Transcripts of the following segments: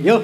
Yo.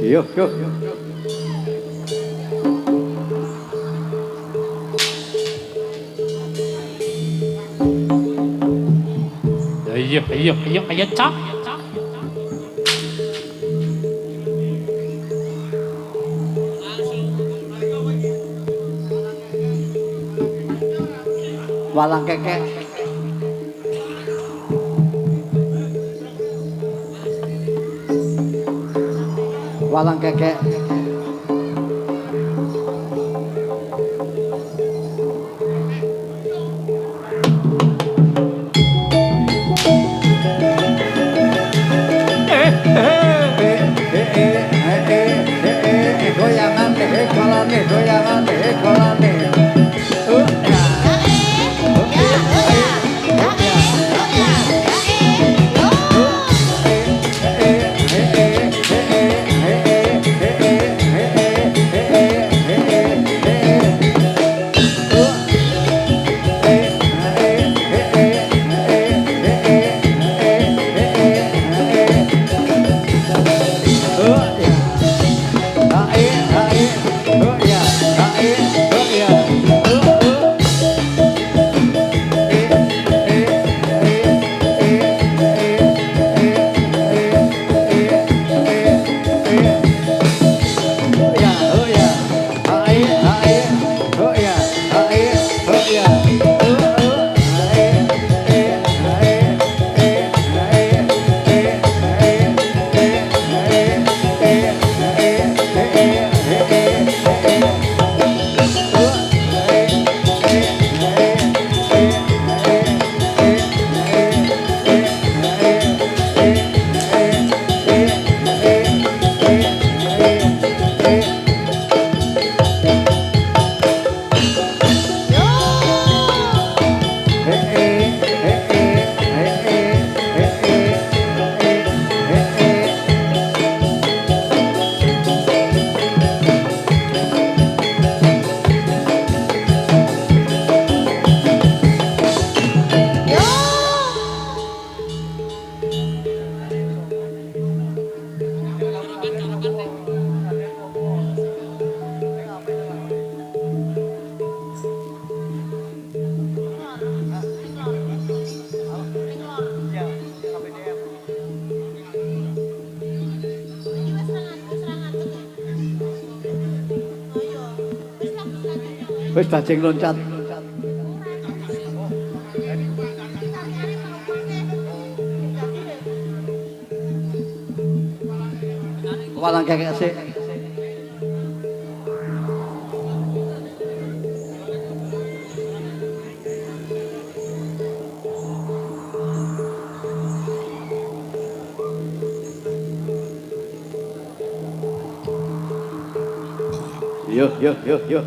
Yuk, yuk. Ayo, cok. Walang kekek. Walang kekek. Goyangan deh, kolane, goyangan deh, kolane. Wis bajing loncat. Walang kekek sik. Yo.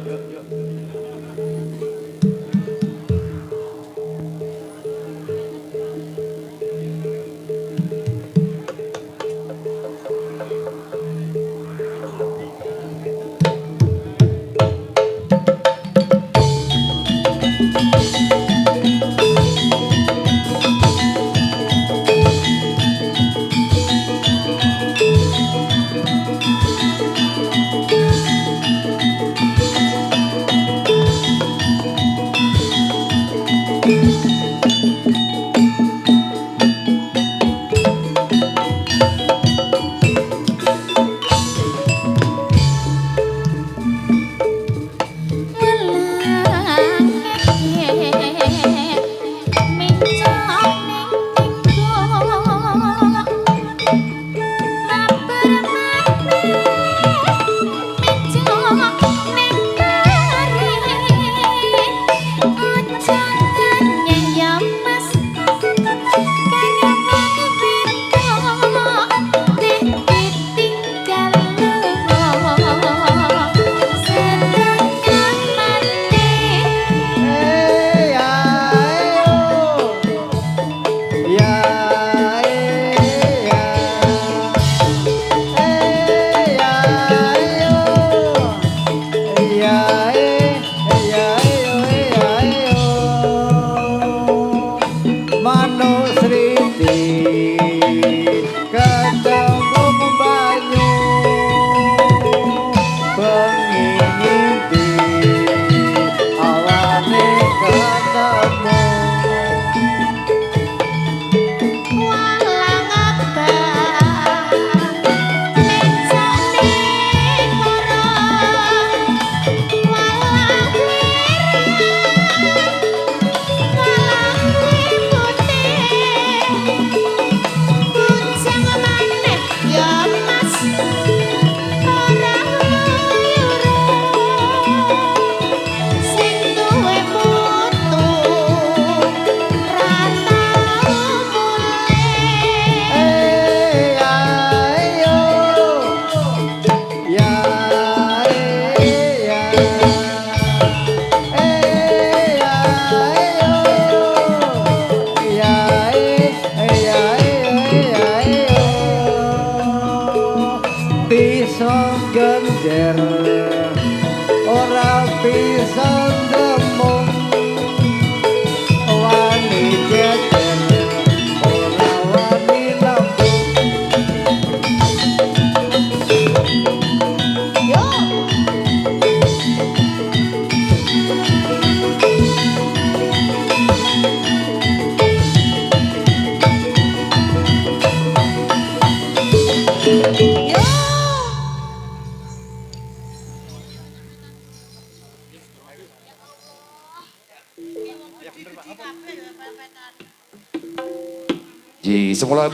Ji semula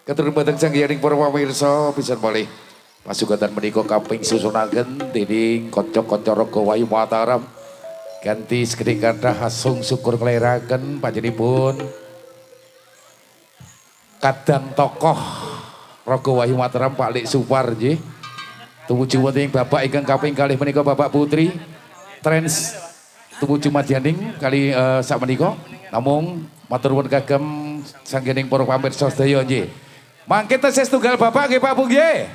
keturun batang canggihaning para pamirsa pisan malih pasukan menika kaping susunaken dening kanca-kanca raga Wayu Mataram ganti sekedhik kathah asung syukur ngleraken panjenenganipun kadang tokoh raga Wayu Mataram Pak Lik Supar nggih tumuju wonten bapak ingkang kaping kalih menika Bapak Putri Trans tumuju madyaning kali sak menika namung matur nuwun kagem sanggening para pamirsa sedaya nggih. Mangke tesih tunggal Bapak nggih Pak Bu nggih.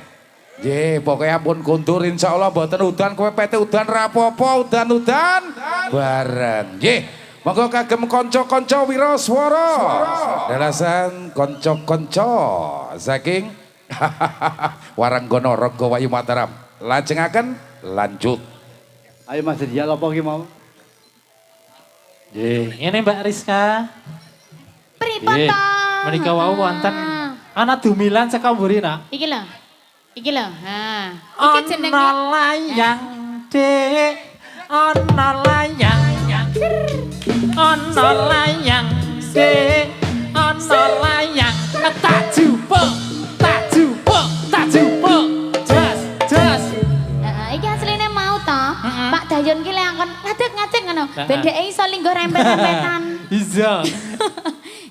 Nggih, pokoke ampun kondur insyaallah mboten udan kowe pete udan rapopo udan-udan bareng. Nggih. Monggo kagem kanca-kanca wiraswara. Dalasan kanca-kanca saking Waranggana Raga Wayu Mataram. Lajengaken lanjut. Ayo Mas Dial apa ki mau? Nggih, ngene Mbak Rizka. Pripun to? Menika wau wonten ana dumilan saka mburi nak. Iki lho. Iki lho. Ha. Iki jenenge ana layang Dik. ana layang ana layang sing ana layang tak jupuk jas Iki asline mau to. Pak Dayon ki lek angkon ngadeg-ngadeg ngono. Ben dhek iso linggo rempet-rempetan. iya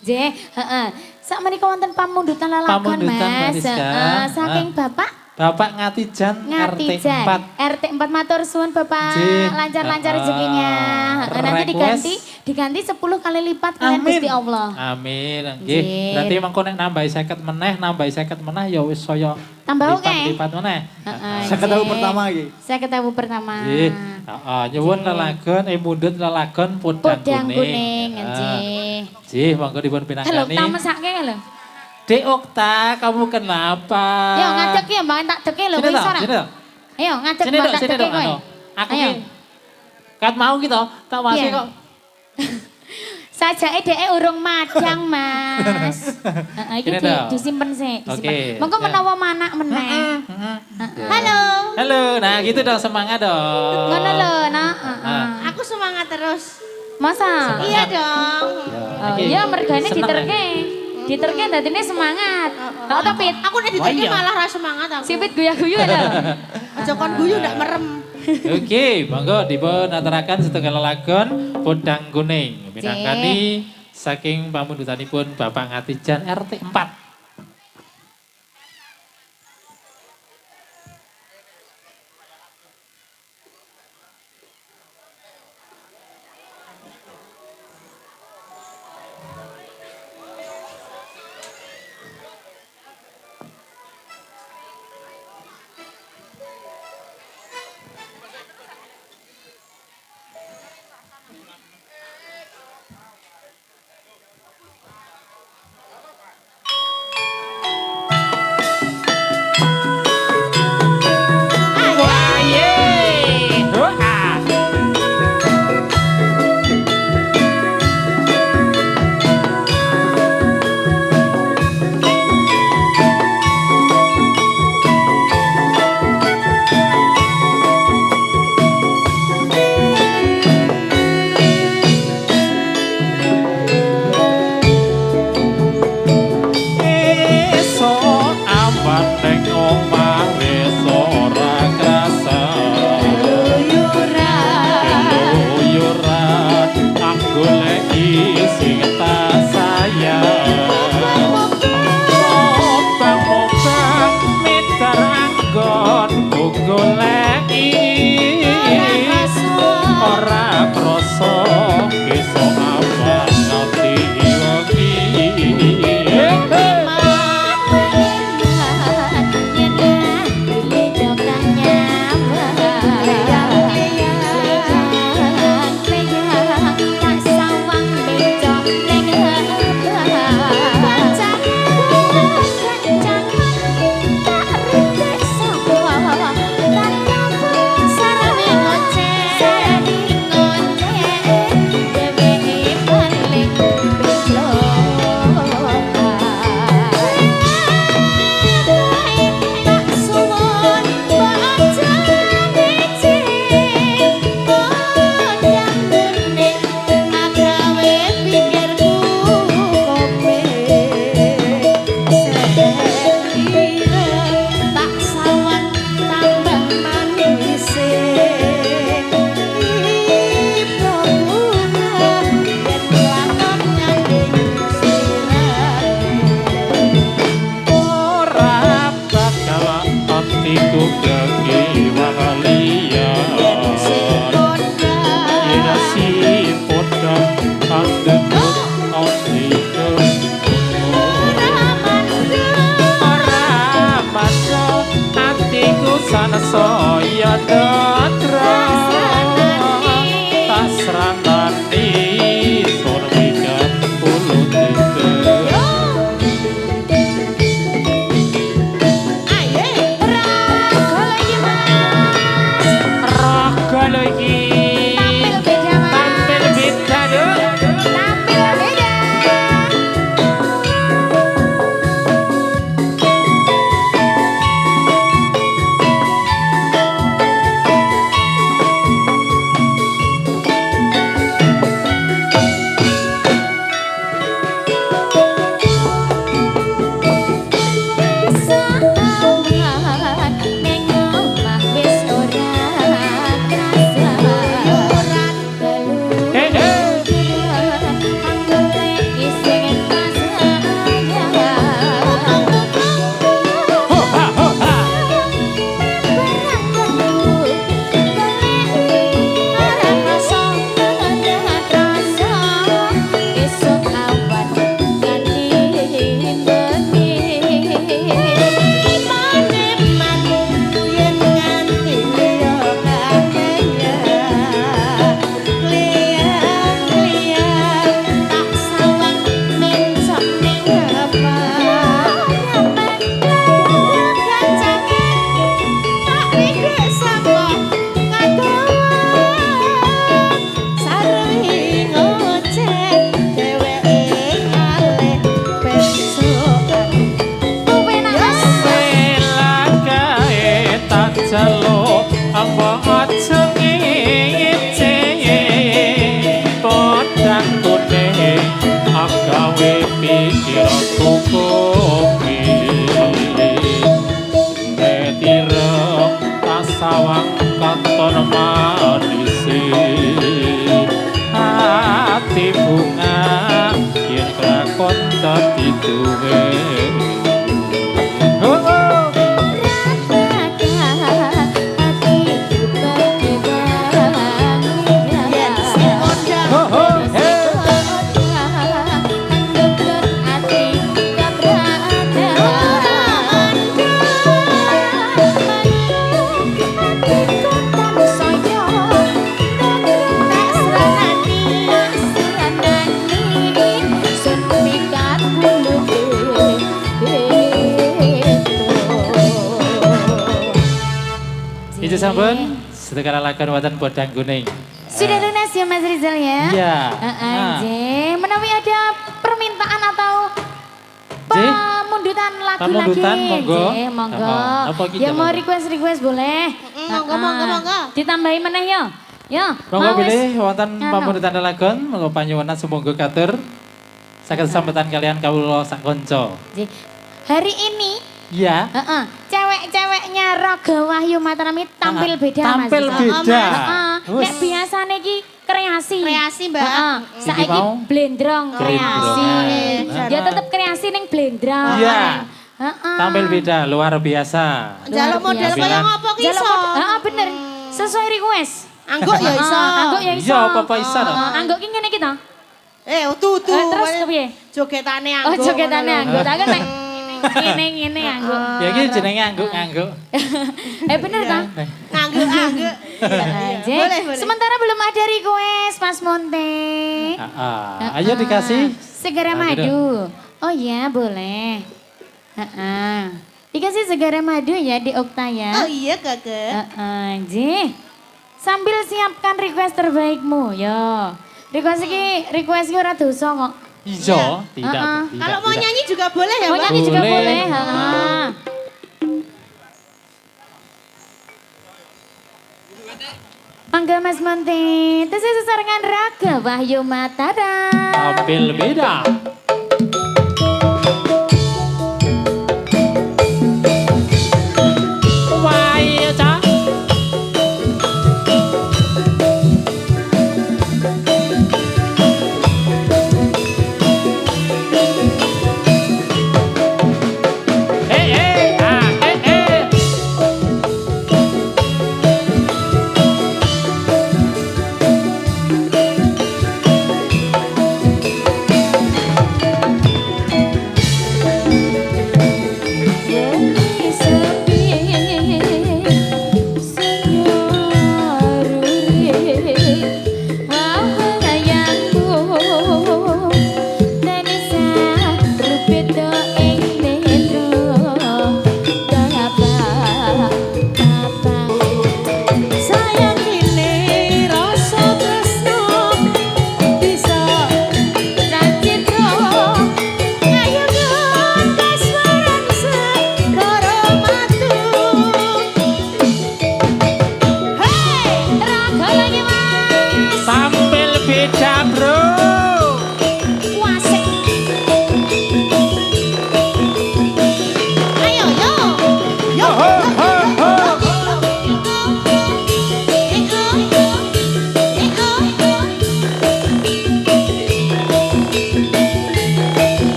Nggih, heeh. Sak menika wonten pamundutan lelagon, Pamundutan, Mas. Mariska. Heeh, saking Bapak Bapak Ngatijan Ngatijan. RT 4 RT 4 matur suwun Bapak. Nggih. Lancar-lancar rezekinya. Heeh, nanti diganti 10 kali lipat kalian Gusti Allah. Amin. Nggih. Nggih. Berarti mengko nek nambahi 50 meneh ya wis saya Tambah oke. lipat meneh. Heeh. Saya ketemu pertama iki. Saya ketemu pertama. Nggih. Heeh, nyuwun lelagon mundhut lelagon podang Podang kuning, kuning. nggih. Nggih, monggo dipun Halo, pinanggani. tamesake lho. Dek Okta, kamu kenapa? Yo ngadeg ya, Mbak, tak deke lho Sini kowe toh, iso ora? sini toh. Ayo ngadeg Sini Mbak, dong, tak sini deke dong. kowe. Anu. Aku Ayo. ki kat mau gitu, tak masih Iya. kok. Sajake dheke urung madang, Mas. Heeh, iki Sini toh. disimpen sih, Oke, Monggo ya. menawa manak meneh. Halo. Halo, nah gitu dong semangat dong. Ngono lho, Nak. Heeh. Aku semangat terus. Masa? Semangat. Iya dong. Oh, Oke. iya mergane Seneng diterke. Diterke dadine semangat. Oh, tapi Aku nek diteki iya. malah ra semangat aku. sipit guyu-guyu lho. Aja kon guyu ndak merem. Oke, monggo dipun aturaken setunggal lelagon podang kuning. Pinanggani saking pamundutanipun Bapak Ngatijan RT 4. sawang katon manisi hati bunga yen kelakon dadi duwe. Itu sampun sedekah lalakan wonten Bodang Kuning. Sudah lunas ya Mas Rizal ya? Iya. Heeh, menawi ada permintaan atau pemundutan lagu Pemundutan, lagi. monggo. Monggo. Apa iki, Yang mau Mbak? request boleh. Monggo. Ditambahi meneh ya. Ya, Monggo mau wis. pilih wonten Anu. pemundutan lalagon monggo panyuwunan sumangga katur saged sambutan kalian kawula sak kanca. Nggih. Hari ini Iya. cewek-ceweknya Raga Wahyu Mataram ini tampil beda Mas. Tampil beda. Nek biasane iki kreasi. Kreasi, Mbak. Saiki mau? blendrong kreasi. Blendrong. Dia tetap kreasi ning blendrong. Iya. Heeh. Tampil beda luar biasa. Jaluk model biasa. kaya ngopo ki Jaluk iso? heeh bener. Sesuai request. Angguk ya iso. Angguk ya iso. Iya, apa-apa iso to. Angguk ki ngene iki to. Tuh. Terus kepiye? Jogetane Oh, angguk. jogetane angguk. Tak kan nek ngene angguk. Ya iki jenenge angguk-angguk. Bener ta? Angguk. Aja. Boleh. Sementara belum ada request Mas Monte. Ayo dikasih. Segara Nah, gitu. madu. Oh iya boleh. Dikasih segara madu ya di Okta ya. Oh iya, Kakak. Ji. Sambil siapkan request terbaikmu yo. Request iki ora dosa kok. Ijo, tidak. Kalau mau nyanyi juga boleh ya, Mau Mbak? nyanyi juga Boleh. boleh. Mangga Mas Monte, terus sesarengan Raga Wahyu Mataram. Tampil beda. Wah, Cak.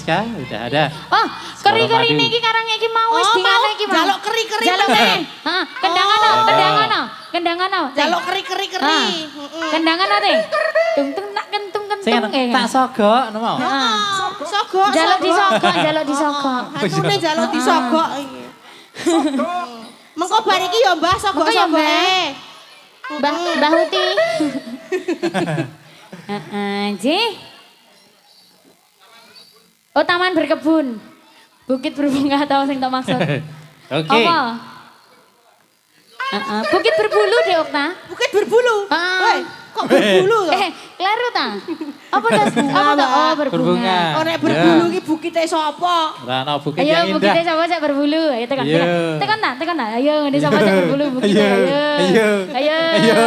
Rizka, udah ada. Oh, keri-keri Suara madu. niki karang iki mau wis Oh, diane mau iki mau. jaluk keri-keri. Jaluk meneh. Heeh, kendangan Oh. kendangan. Jaluk keri-keri. Kendangan teh. Tung tung nak kentung Sing kentung tak sogok ngono mau. Heeh. Sogok. Jaluk disogok. Hantune jaluk disogok iki. Mengko bar iki ya Mbah Mengko ya, Mbah. sogok-sogoke. Mbah Huti. Heeh, Oh, taman berkebun. Bukit berbunga tahu sing tak maksud. Oke. Apa? Bukit berbulu deh, Okta. Bukit berbulu. Ah. Woi, kok berbulu to? Kleru ta? Apa tas? Apa ta? Oh, berbunga. Berbunga. Oh nek berbulu iki bukite sapa? Ora ana bukit Ayo yang bukitnya indah. sama cak berbulu. Ayo tekan. Ayo. Tekan tak. Ayo ini sama cak berbulu bukitnya. Ayo. Ayo. Ayo.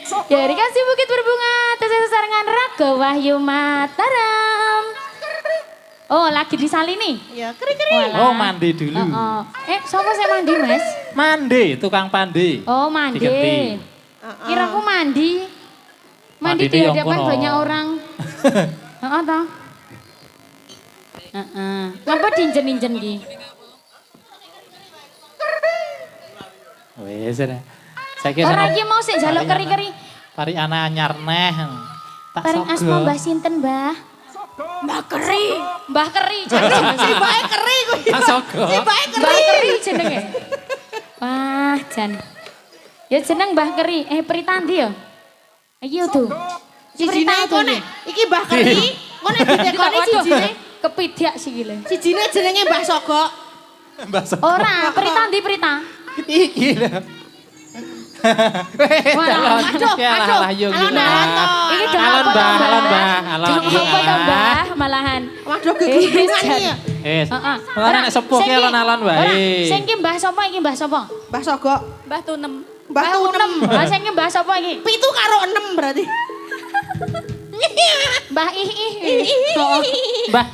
Ya dikasih bukit berbunga. Terus sesarengan Raga Wahyu Mataram. Oh lagi disalini. Ya keri-keri. Oh, mandi dulu. Siapa saya mandi mas? Mandi, tukang pandi. Oh mandi. Diganti. Kira aku mandi. Mandi Mandi di yang hadapan kono. banyak orang. Heeh toh. Ngapa dinjen-injen ki? Wes ya. Saiki Ora iki mau sik njaluk keri-keri. Pari ana anyar neh. Tak Paring asma sogok. Mbah sinten, Mbah? Mbah Keri. Mbah Keri jenenge. Si bae keri kuwi. Tak sogok. Si bae Mbah keri. Keri jenenge. Wah, jan. Ya jeneng Mbah Keri. Pritandi ya? Iki yo tuh. Sijine kone. Iki Mbah Keri. Kone ditekoni sijine. Kepidak sih gile. Sijine jenenge Mbah Sogok. Mbak Sogok. Ora, Pritandi Prita. Iki lho. Wah, Alah yo Alon, alon, toh. Iki dong Alon, apa Mbah, toh, alon, Mbah, alon. Dong apa toh, Mbah, malahan. Waduh gegulungan iki ya. Wes. Heeh. Ora nek sepuh ki alon-alon wae. Sing ki Mbah sapa iki Mbah sapa? Mbah Sogok. Mbah Tunem. Mbah Tunem. Lah sing ki Mbah sapa iki? 7 karo 6 berarti. Mbah Ih. Oh, Mbah.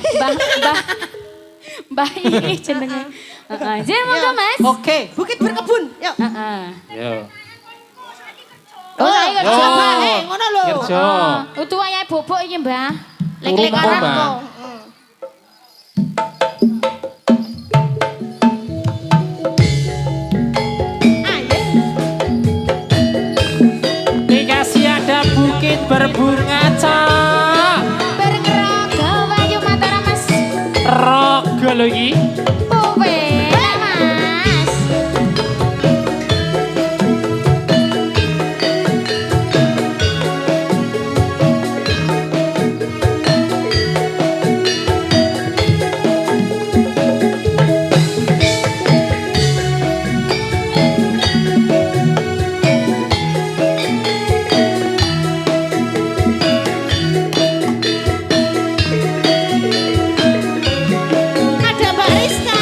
Mbah Ih jenenge. Heeh. Jen monggo Mas. Oke. Bukit berkebun. Yuk. Heeh. Yo. Oh, saya Oh. Coba ngono lho. Kerja. Utu wayahe bobok iki, Mbah. Lek-lek Lek-lekaran Mbah. kok. Dikasih ada bukit berbunga cak. Bergerogo Wahyu Mataram Mas. Rogo lho iki. Powe Mas. Ada Mbak Rizka.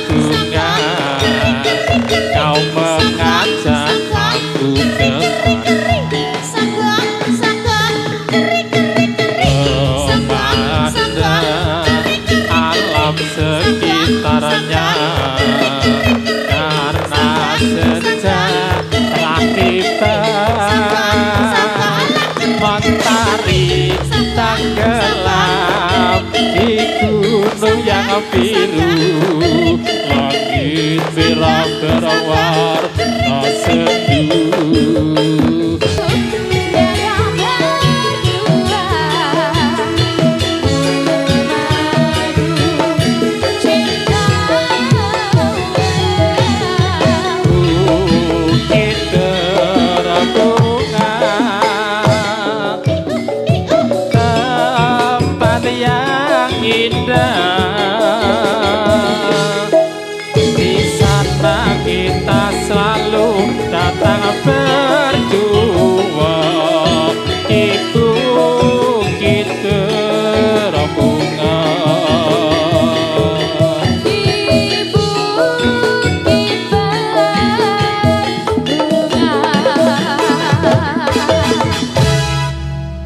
bunga kau mengajak aku ke alam sekitarnya karena sejak telah tiba mentari tenggelam di gunung yang biru langit merah berwarna sendu.